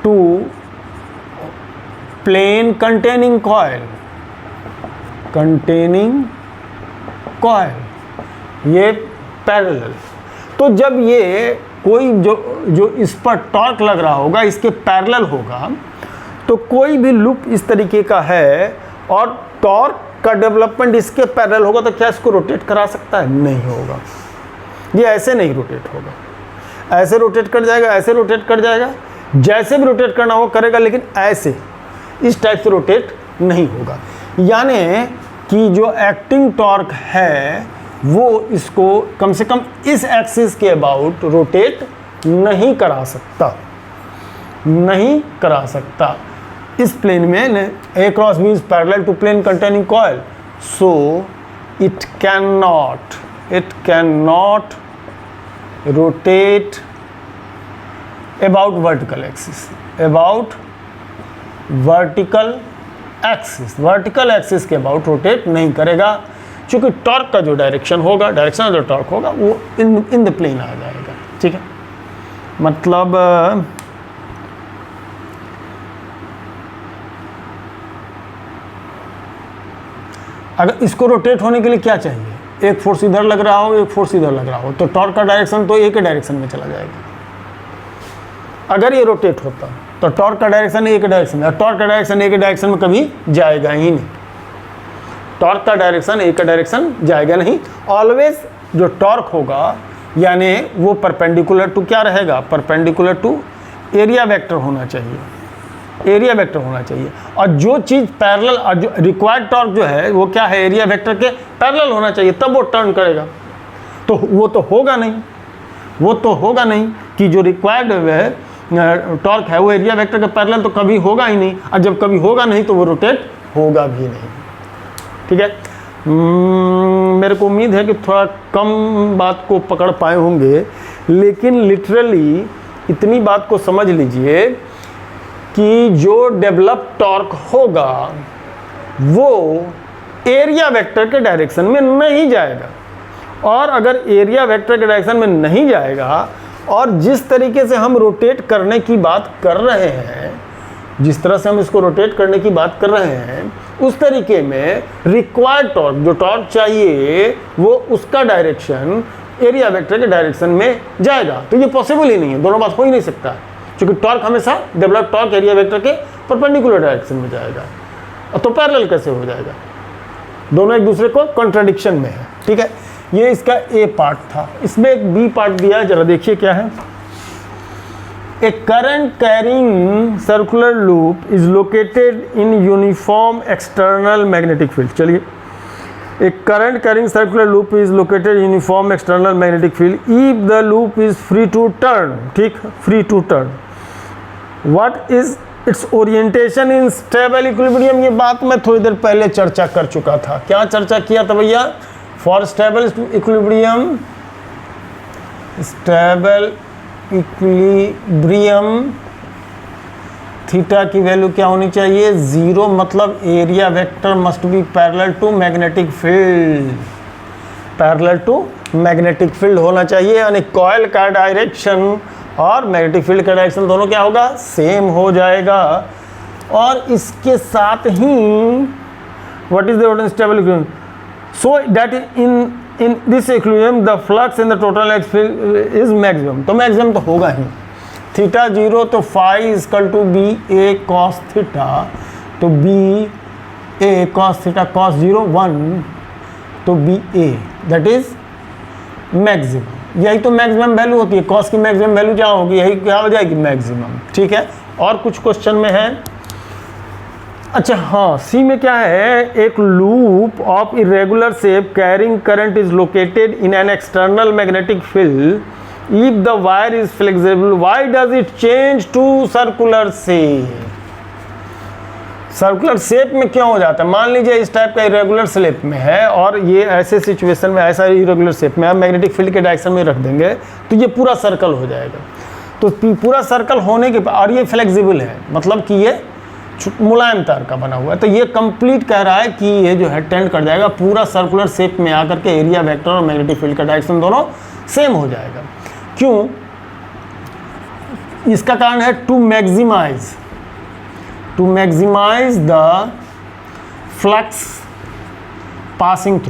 to plane containing coil, ये पैरेलल। तो जब ये कोई जो इस पर टॉर्क लग रहा होगा इसके पैरेलल होगा, तो कोई भी लूप इस तरीके का है और टॉर्क का डेवलपमेंट इसके पैरेलल होगा, तो क्या इसको रोटेट करा सकता है? नहीं होगा। ये ऐसे नहीं रोटेट होगा, ऐसे रोटेट कर जाएगा, ऐसे रोटेट कर जाएगा, जैसे भी रोटेट करना हो करेगा, लेकिन ऐसे इस टाइप से रोटेट नहीं होगा। यानी कि जो एक्टिंग टॉर्क है वो इसको कम से कम इस एक्सिस के अबाउट रोटेट नहीं करा सकता, इस प्लेन में। A cross B is parallel to plane containing coil, so it can not rotate about vertical axis के अबाउट रोटेट नहीं करेगा, क्योंकि टॉर्क का जो डायरेक्शन होगा, डायरेक्शन जो टॉर्क होगा वो इन द प्लेन आ जाएगा, ठीक है। मतलब अगर इसको रोटेट होने के लिए क्या चाहिए, एक फोर्स इधर लग रहा हो, एक फोर्स इधर लग रहा हो, तो टॉर्क का डायरेक्शन तो एक ही डायरेक्शन में चला जाएगा। अगर ये रोटेट होता तो टॉर्क का डायरेक्शन एक डायरेक्शन में, टॉर्क का डायरेक्शन एक डायरेक्शन में कभी जाएगा ही नहीं, टॉर्क का डायरेक्शन एक डायरेक्शन जाएगा नहीं। ऑलवेज जो टॉर्क होगा यानी वो परपेंडिकुलर टू क्या रहेगा, परपेंडिकुलर टू एरिया वेक्टर होना चाहिए, एरिया वेक्टर होना चाहिए। और जो चीज़ पैरेलल, और जो रिक्वायर्ड टॉर्क जो है वो क्या है, एरिया वेक्टर के पैरेलल होना चाहिए, तब वो टर्न करेगा। तो वो तो होगा नहीं, वो तो होगा नहीं कि जो रिक्वायर्ड है टॉर्क है वो एरिया वेक्टर के पैरेलल, तो कभी होगा ही नहीं। और जब कभी होगा नहीं तो वो रोटेट होगा भी नहीं। ठीक है, मेरे को उम्मीद है कि थोड़ा कम बात को पकड़ पाए होंगे, लेकिन लिटरली इतनी बात को समझ लीजिए कि जो डेवलप टॉर्क होगा वो एरिया वेक्टर के डायरेक्शन में नहीं जाएगा। और अगर एरिया वेक्टर के डायरेक्शन में नहीं जाएगा और जिस तरीके से हम रोटेट करने की बात कर रहे हैं, जिस तरह से हम इसको रोटेट करने की बात कर रहे हैं, उस तरीके में रिक्वायर्ड टॉर्क, जो टॉर्क चाहिए वो उसका डायरेक्शन एरिया वेक्टर के डायरेक्शन में जाएगा। तो ये पॉसिबल ही नहीं है, दोनों बात हो ही नहीं सकता, क्योंकि टॉर्क हमेशा डेवलप टॉर्क एरिया वेक्टर के परपेंडिकुलर डायरेक्शन में जाएगा। तो पैरेलल कैसे हो जाएगा, दोनों एक दूसरे को कॉन्ट्राडिक्शन में है। ठीक है, ये इसका ए पार्ट था। इसमें एक बी पार्ट दिया है, जरा देखिए क्या है। A current carrying circular loop is located in uniform external magnetic field. चलिए, a current carrying circular loop is located uniform external magnetic field if the loop is free to turn. ठीक, free to turn. What is its orientation in stable equilibrium. ये बात मैं थोड़ी देर पहले चर्चा कर चुका था। क्या चर्चा किया था भैया? For stable equilibrium, stable equilibrium theta की वैल्यू क्या होनी चाहिए? 0, मतलब area vector must be parallel to magnetic field, parallel to magnetic field होना चाहिए। यानी कॉइल का डायरेक्शन और मैग्नेटिक फील्ड का डायरेक्शन दोनों क्या होगा? सेम हो जाएगा। और इसके साथ ही what is the stable equilibrium, so that in this equilibrium the flux in the total electric is maximum. तो मैक्सिमम तो होगा ही। थीटा 0 तो phi equal to B A cos theta, तो B A cos theta cos 0 1, तो B A that is maximum. यही तो maximum value होती है, कॉस की मैक्सिमम वैल्यू क्या होगी? यही क्या हो जाएगी? मैक्सिमम। ठीक है, और कुछ क्वेश्चन में है। अच्छा हाँ, सी में क्या है? एक loop of irregular shape carrying current is located in an external magnetic field if the wire is flexible why does it change to circular shape. Circular shape में क्यों हो जाता है? मान लीजिए इस टाइप का इरेगुलर शेप में है और ये ऐसे सिचुएशन में ऐसा इरेगुलर शेप में आप मैग्नेटिक फील्ड के डायरेक्शन में रख देंगे तो ये पूरा सर्कल हो जाएगा। तो पूरा सर्कल होने के बाद, और ये फ्लेक्सिबल है, मतलब कि ये मुलायम तार का बना हुआ है, तो ये कंप्लीट कह रहा है कि ये जो है टेंड कर जाएगा पूरा सर्कुलर शेप में आकर के एरिया वेक्टर और मैग्नेटिक फील्ड का डायरेक्शन दोनों सेम हो जाएगा। क्यों? इसका कारण है to maximize the flux passing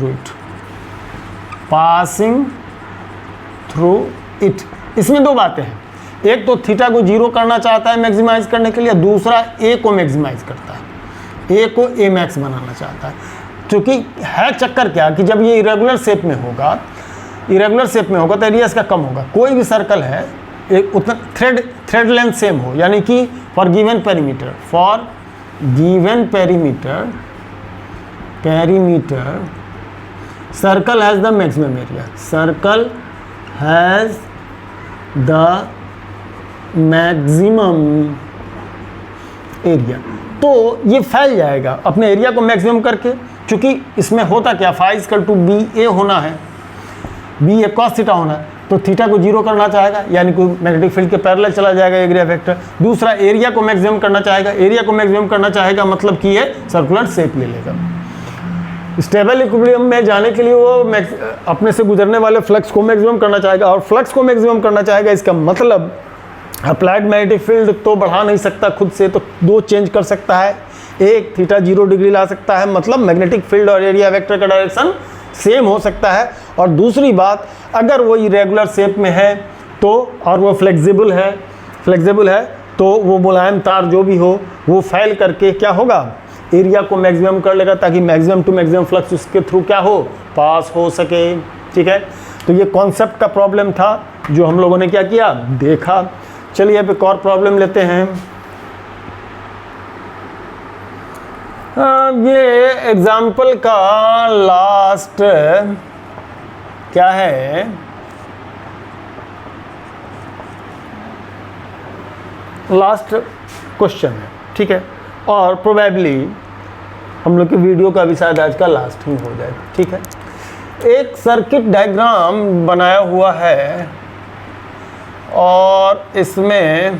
through it. इसमें दो बातें हैं, एक तो थीटा को 0 करना चाहता है मैक्सिमाइज करने के लिए, दूसरा ए को मैक्सिमाइज करता है, ए को ए मैक्स बनाना चाहता है। क्योंकि है चक्कर क्या कि जब ये इरेगुलर शेप में होगा तो एरिया इसका कम होगा। कोई भी सर्कल है एक उतना थ्रेड लेंथ सेम हो, यानी कि for given perimeter circle has the maximum area, circle has the maximum area, तो ये फैल जाएगा अपने एरिया को मैक्सिमम करके। क्योंकि इसमें होता क्या, फाई इक्वल टू बी ए होना है, बी ए कॉस थीटा होना है, तो थीटा को 0 करना चाहेगा, यानी कि मैग्नेटिक फील्ड के पैरेलल चला जाएगा एरिया वेक्टर। दूसरा एरिया को मैक्सिमम करना चाहेगा, मतलब कि ये सर्कुलर शेप ले लेगा। स्टेबल इक्विलिब्रियम में जाने के लिए वो अपने से गुजरने वाले फ्लक्स को मैक्सिमम करना चाहेगा, और फ्लक्स को मैक्सिमम करना चाहेगा, इसका मतलब अप्लाइड मैग्नेटिक फील्ड तो बढ़ा नहीं सकता खुद से, तो दो चेंज कर सकता है। एक थीटा 0 डिग्री ला सकता है, मतलब मैग्नेटिक फील्ड और एरिया वेक्टर का डायरेक्शन सेम हो सकता है। और दूसरी बात, अगर वो इरेगुलर शेप में है तो, और वो फ्लेक्सिबल है तो वो मुलायम तार जो भी हो वो फैल करके क्या होगा, एरिया को मैक्सिमम कर लेगा, ताकि मैक्सिमम टू मैक्सिमम फ्लक्स उसके थ्रू क्या हो, पास हो सके। ठीक है, तो ये कॉन्सेप्ट का प्रॉब्लम था जो हम लोगों ने क्या किया, देखा। चलिए अब एक और प्रॉब्लम लेते हैं। ये एग्जाम्पल का लास्ट क्या है, लास्ट क्वेश्चन है, ठीक है, और प्रोबेबली हम लोग की वीडियो का भी शायद आज का लास्ट ही हो जाएगा, ठीक है। एक सर्किट डायग्राम बनाया हुआ है और इसमें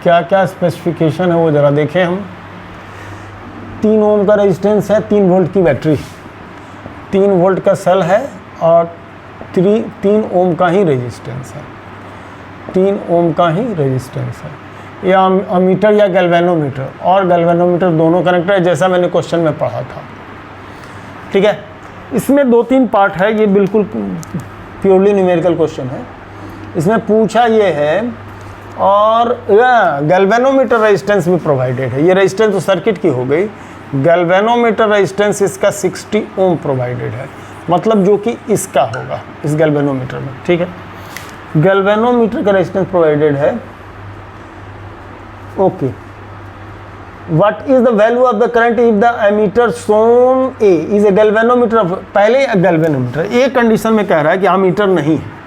क्या क्या स्पेसिफिकेशन है वो ज़रा देखें हम। 3 ओम का रेजिस्टेंस है, 3 वोल्ट की बैटरी, 3 वोल्ट का सेल है और 3 ओम का ही रेजिस्टेंस है, 3 ओम का ही रेजिस्टेंस है। या अमीटर या गैल्वेनोमीटर, और गैल्वेनोमीटर दोनों कनेक्टर है जैसा मैंने क्वेश्चन में पढ़ा था, ठीक है। इसमें 2-3 पार्ट है, ये बिल्कुल प्योरली न्यूमेरिकल क्वेश्चन है। इसमें पूछा ये है, और गैल्वेनोमीटर रेजिस्टेंस भी प्रोवाइडेड है। ये रेजिस्टेंस तो सर्किट की हो गई, गैल्वेनोमीटर रेजिस्टेंस इसका 60 ओम प्रोवाइडेड है, मतलब जो कि इसका होगा इस गैल्वेनोमीटर में, ठीक है। गैल्वेनोमीटर का रेजिस्टेंस प्रोवाइडेड है, okay. What is the value of the current if the ammeter shown A is a galvanometer. पहले गैल्वेनोमीटर, ए कंडीशन में कह रहा है कि एमीटर नहीं है,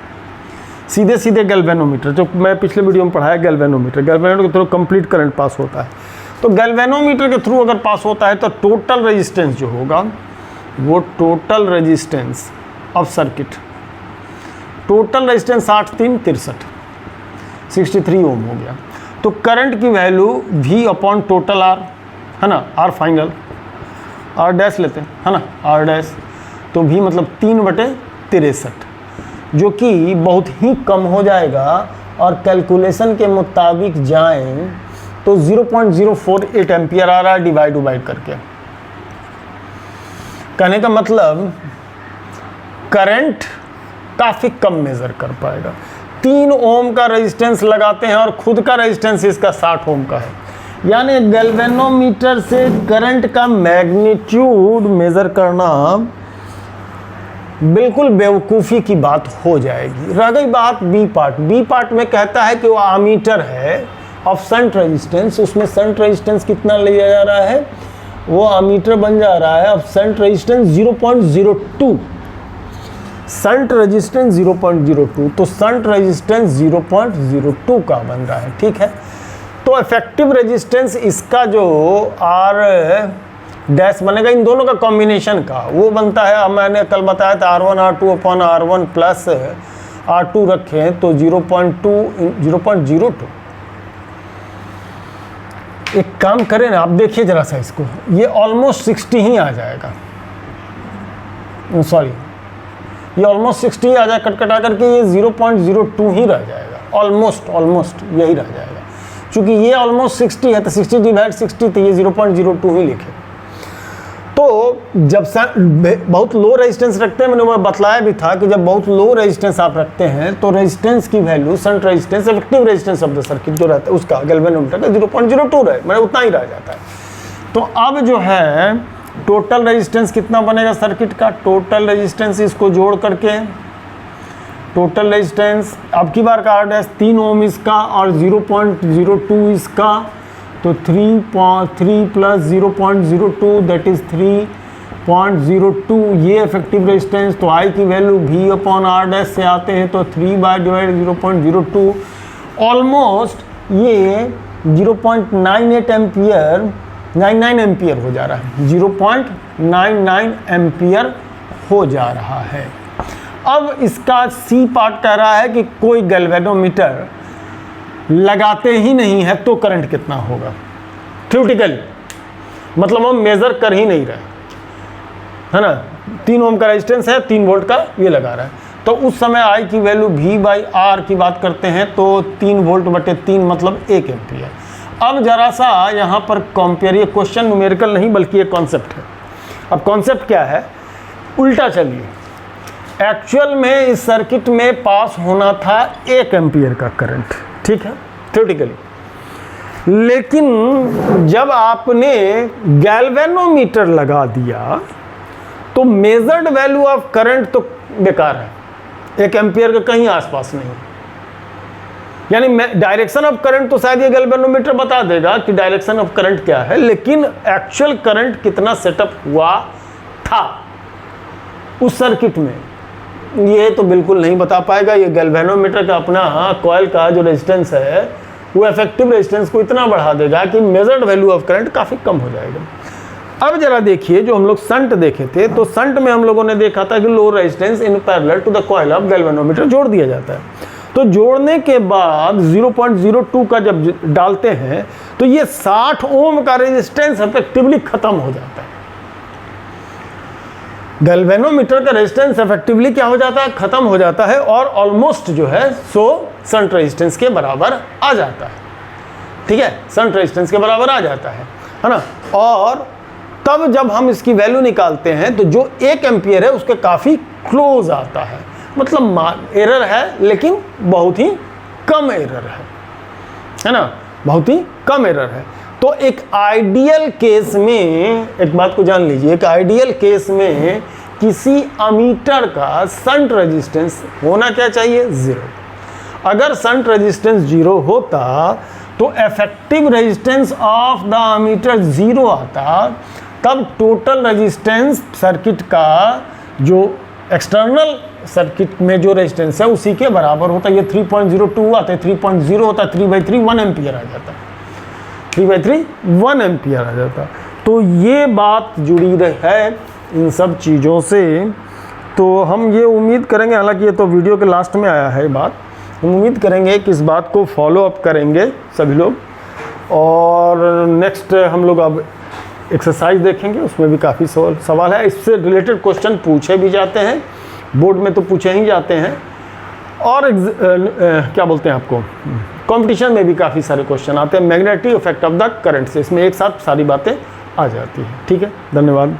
सीधे सीधे गैल्वेनोमीटर, जो मैं पिछले वीडियो में पढ़ाया गैल्वेनोमीटर, गैल्वेनोमीटर के थ्रू कंप्लीट करंट पास होता है। तो गैल्वेनोमीटर के थ्रू अगर पास होता है तो टोटल रेजिस्टेंस जो होगा वो total resistance of circuit, total resistance 63 ओम हो गया। तो करंट की value V upon total R है ना, R फाइनल, R डैश लेते हैं है ना, R डैश, तो V मतलब 3/63, जो कि बहुत ही कम हो जाएगा। और कैलकुलेशन के मुताबिक जाएं तो 0.048 एम्पियर आ रहा है डिवाइड करके। कहने का मतलब करंट काफ़ी कम मेज़र कर पाएगा। 3 ओम का रेजिस्टेंस लगाते हैं और खुद का रेजिस्टेंस इसका 60 ओम का है, यानी गैल्वेनोमीटर से करंट का मैग्नीट्यूड मेज़र करना बिल्कुल बेवकूफ़ी की बात हो जाएगी। रह गई बात बी पार्ट में कहता है कि वो आमीटर है ऑफ शंट रेजिस्टेंस, उसमें शंट रेजिस्टेंस कितना लिया जा रहा है, वो आमीटर बन जा रहा है of shunt resistance 0.02, shunt resistance 0.02, तो शंट रेजिस्टेंस 0.02 का बन रहा है, ठीक है। तो इफेक्टिव रेजिस्टेंस इसका जो आर डैश बनेगा इन दोनों का कॉम्बिनेशन का, वो बनता है, मैंने कल बताया था R1 R2 upon R1 plus R2 रखें तो 0.02। एक काम करें ना, आप देखिए जरा सा इसको, ये ऑलमोस्ट 60 ही आ जाएगा, सॉरी ये ऑलमोस्ट 60 आ जाए, कटा करके ये 0.02 ही रह जाएगा, ऑलमोस्ट यही रह जाएगा। चूँकि ये ऑलमोस्ट 60 है तो 60 डिवाइड 60, तो ये 0.02 ही लिखे। तो जब बहुत लो रेजिस्टेंस रखते हैं, मैंने वो बतलाया भी था कि जब बहुत लो रेजिस्टेंस आप रखते हैं तो रेजिस्टेंस की value shunt resistance effective resistance of the circuit जो रहता है उसका गैल्वेनोमीटर का 0.02 रहे, मैंने उतना ही रह जाता है। तो अब जो है टोटल रेजिस्टेंस कितना बनेगा सर्किट का, टोटल रेजिस्टेंस इसको जोड़ करके टोटल रेजिस्टेंस अब की बार का R डैश 3 ओम इसका और 0.02 इसका, तो 3 प्लस 0.02 दैट इज 3.02, ये इफेक्टिव रेजिस्टेंस। तो I की value V upon R dash से आते हैं तो 3/0.02, ऑलमोस्ट ये 0.98 एम्पियर 99 एम्पियर हो जा रहा है, 0.99 एम्पियर हो जा रहा है। अब इसका सी पार्ट कह रहा है कि कोई गैल्वेनोमीटर लगाते ही नहीं है तो करंट कितना होगा, थ्योरेटिकली, मतलब हम मेज़र कर ही नहीं रहे है ना। 3 ओम का रेजिस्टेंस है, 3 वोल्ट का ये लगा रहा है, तो उस समय I की वैल्यू V/R की बात करते हैं तो 3 वोल्ट बटे 3 मतलब 1 एम्पियर। अब जरा सा यहाँ पर कंपेयर, ये क्वेश्चन न्यूमेरिकल नहीं बल्कि ये कॉन्सेप्ट है। अब कॉन्सेप्ट क्या है, उल्टा चलिए, एक्चुअल में इस सर्किट में पास होना था 1 एम्पियर का करंट, ठीक है, थ्योरेटिकली लेकिन जब आपने गैल्वेनोमीटर लगा दिया तो मेजर्ड वैल्यू ऑफ करंट तो बेकार है, 1 एम्पियर के कहीं आसपास नहीं। यानी डायरेक्शन ऑफ करंट तो शायद ये गैल्वेनोमीटर बता देगा कि डायरेक्शन ऑफ करंट क्या है, लेकिन एक्चुअल करंट कितना सेटअप हुआ था उस सर्किट में ये तो बिल्कुल नहीं बता पाएगा। ये गैल्वेनोमीटर का अपना कॉइल का जो रेजिस्टेंस है वो इफेक्टिव रेजिस्टेंस को इतना बढ़ा देगा कि मेजर्ड वैल्यू ऑफ करंट काफ़ी कम हो जाएगा। अब जरा देखिए, जो हम लोग संट देखे थे, तो संट में हम लोगों ने देखा था कि low resistance in parallel to the coil of galvanometer जोड़ दिया जाता है। तो जोड़ने के बाद 0.02 का जब डालते हैं तो ये 60 ओम का रेजिस्टेंस इफेक्टिवली खत्म हो जाता है। गैल्वेनोमीटर का रेजिस्टेंस इफेक्टिवली क्या हो जाता है, खत्म हो जाता है, और ऑलमोस्ट जो है सो शंट रेजिस्टेंस के बराबर आ जाता है। ठीक है, शंट रेजिस्टेंस के बराबर आ जाता है ना। और तब जब हम इसकी वैल्यू निकालते हैं तो जो 1 एम्पियर है उसके काफ़ी क्लोज आता है, मतलब एरर है लेकिन बहुत ही कम एरर है ना, बहुत ही कम एरर है। तो एक आइडियल केस में एक बात को जान लीजिए, एक आइडियल केस में किसी अमीटर का शंट रेजिस्टेंस होना क्या चाहिए, 0। अगर शंट रेजिस्टेंस 0 होता तो effective resistance of the ammeter 0 आता, तब टोटल रेजिस्टेंस सर्किट का जो एक्सटर्नल सर्किट में जो रेजिस्टेंस है उसी के बराबर होता। ये 3.02 आता है, 3.0 होता, 3/3 1 एम्पियर आ जाता, 3/3 1 एम्पियर आ जाता। तो ये बात जुड़ी है इन सब चीज़ों से। तो हम ये उम्मीद करेंगे, हालांकि ये तो वीडियो के लास्ट में आया है बात, हम उम्मीद करेंगे कि इस बात को फॉलो अप करेंगे सभी लोग। और नेक्स्ट हम लोग अब एक्सरसाइज देखेंगे, उसमें भी काफ़ी सवाल है, इससे रिलेटेड क्वेश्चन पूछे भी जाते हैं, बोर्ड में तो पूछे ही जाते हैं, और क्या बोलते हैं आपको, कंपटीशन में भी काफ़ी सारे क्वेश्चन आते हैं magnetic effect of the current से। इसमें एक साथ सारी बातें आ जाती हैं। ठीक है, धन्यवाद।